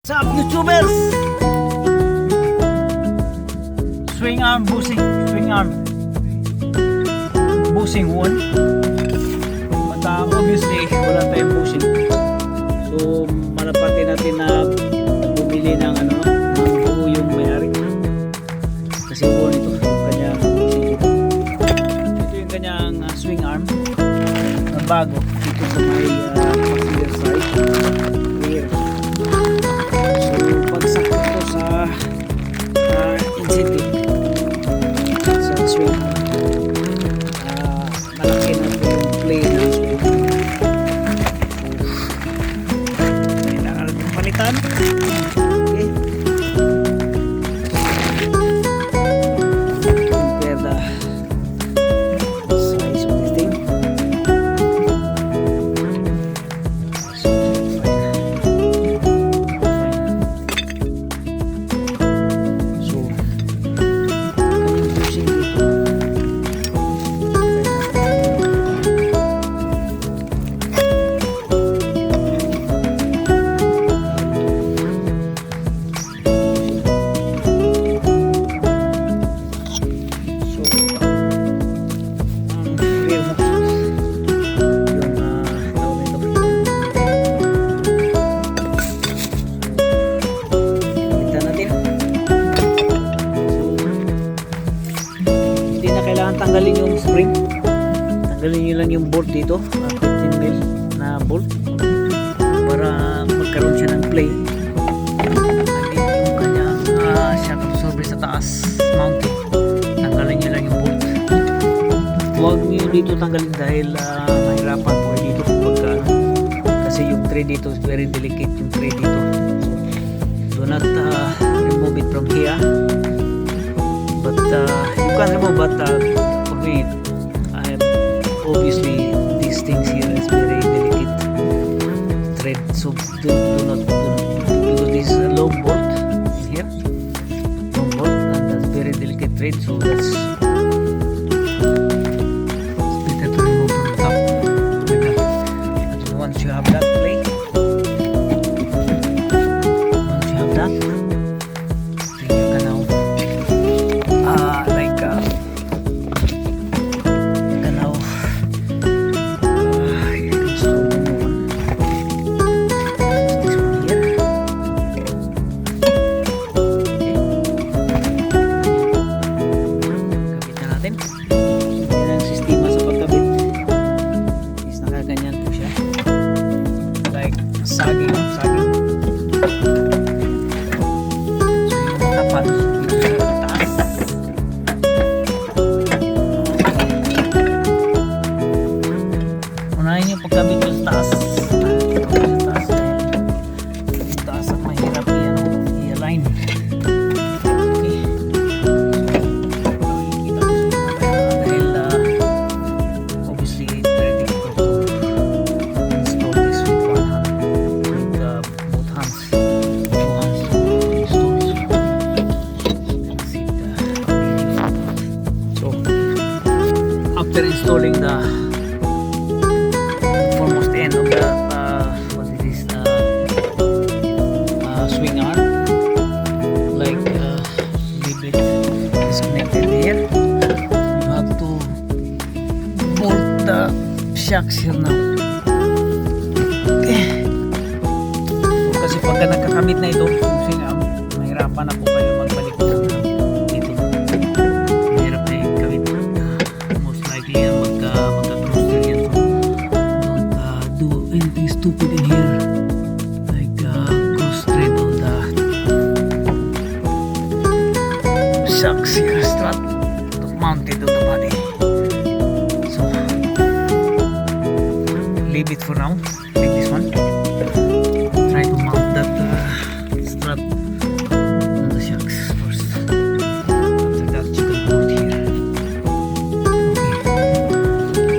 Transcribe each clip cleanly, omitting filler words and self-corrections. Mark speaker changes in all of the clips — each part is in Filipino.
Speaker 1: What's up, YouTubers? Swing arm bushing, bushing one. But obviously wala tayong bushing, so malapati natin na bumili ng ng buo yung may-ari, kasi buo nito yung kanyang bushing dito. Ito yung kanyang swing arm na bago dito sa may passenger side rear. So pagsakto ko sa incentive sa swing, malaki na po yung play ng swing. Kailangan natin palitan. Okay, compare the size of this thing. So tanggalin yung spring, tanggalin nyo lang yung bolt dito, 15mm na bolt, para magkaroon siya ng play. Again, yung kanyang shock absorber sa taas mounted, tanggalin nyo lang yung bolt. Huwag nyo dito tanggalin dahil mahirapan po dito pagka, kasi yung tray dito is very delicate, yung tray dito. So do not remove it from here, but you can remove, but for me, obviously these things here is very delicate thread, so do not because this is a long bolt in here, long bolt, and that's very delicate thread, so that's better to remove from the top like that. And once you have that plate, once you have that, then you can now saging. So yung tapat dito sa taas. Unahin yung pagkabit yung taas. Yung taas at mahirap i-align. Okay. So kita ko sa dahil obviously it's very difficult to install this with one hand. Both hands, two hands to install this one. So after installing the almost end of the what is this swing arm, like leave it disconnected here, you have to bolt the shocks here now. Okay. Kasi pagka nagkakamit na ito, mahirapan na po kayo magbalik dito. Mahirap na yung kamit. Most likely yan magka-cruiser yan. So don't do anything stupid in here, like cross thread on the shocks here, strap mounted on the body. So leave it for now, leave this one. Try to mount that strap on the shocks first. After that, you can bolt here. Okay,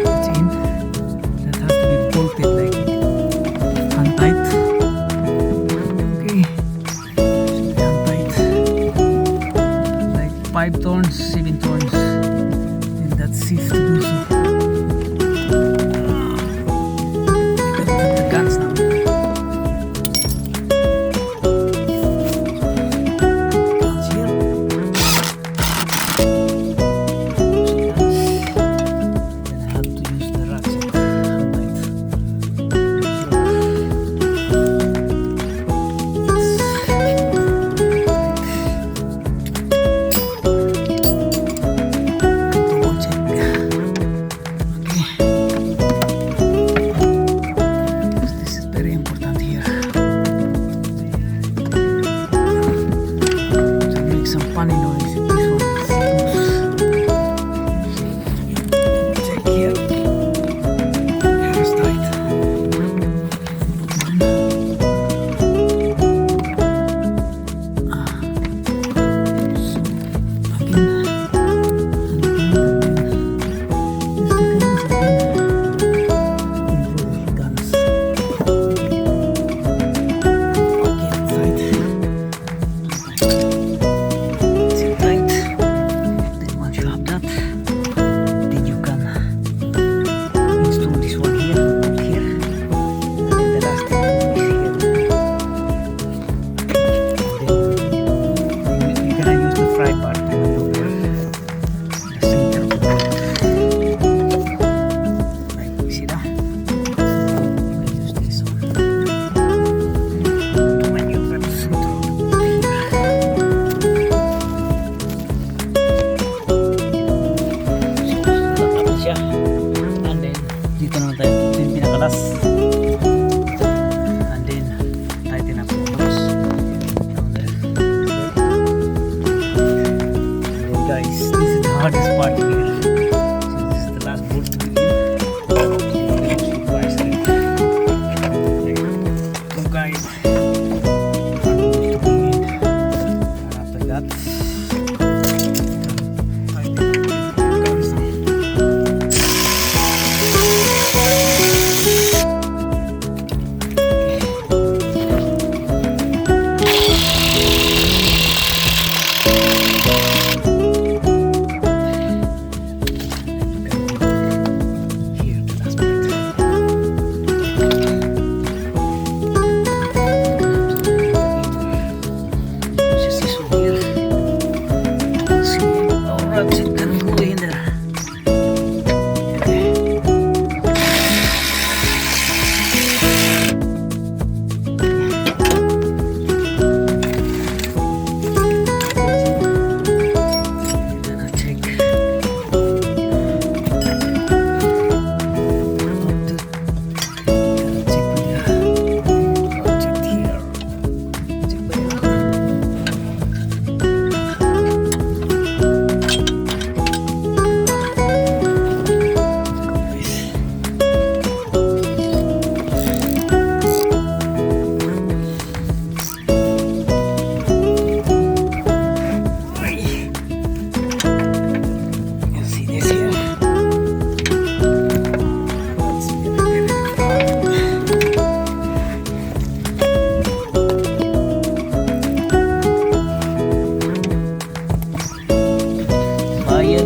Speaker 1: it's in. That has to be bolted like hand tight. Okay, should be hand tight. Like 5 turns, 7 turns, and that's safe to do so. hardest part here. So this is the last bolt to be in. So guys, after that,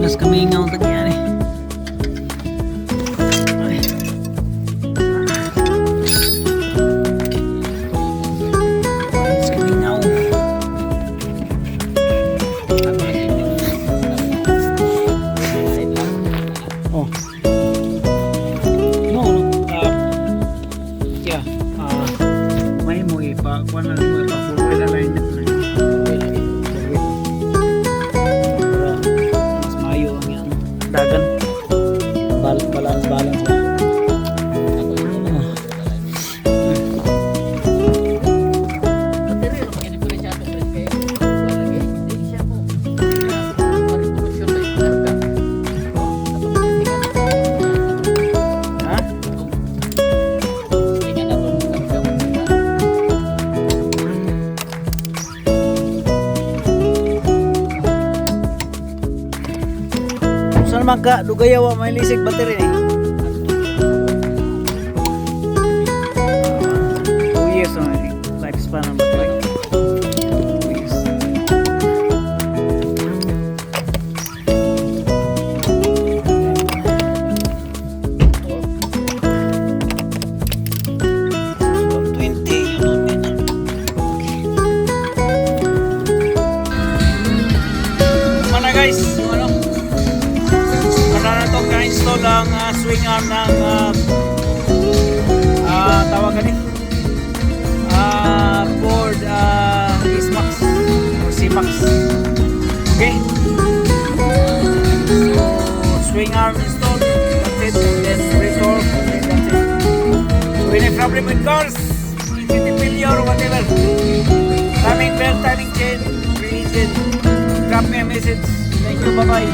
Speaker 1: nas kamingaw tagyan eh. Ay. Nas kamingaw. Oh. No, yeah. May mo ipa, kuan na mo ipa full alignment na. Dagan balance lang. Saan naman ka dugayawa may lisig battery ni? 2 years na lifespan ng battery. 2 years. Guys, ano? Para na itong ka-install ang swing arm ng tawagan eh Ford S-Max or C-Max. Okay, so swing arm installed, that's it, and then resolve, and then that's it. So any problem with cars, easy failure or whatever, timing belt, timing chain, free engine, drop me a message. Thank you, bye-bye.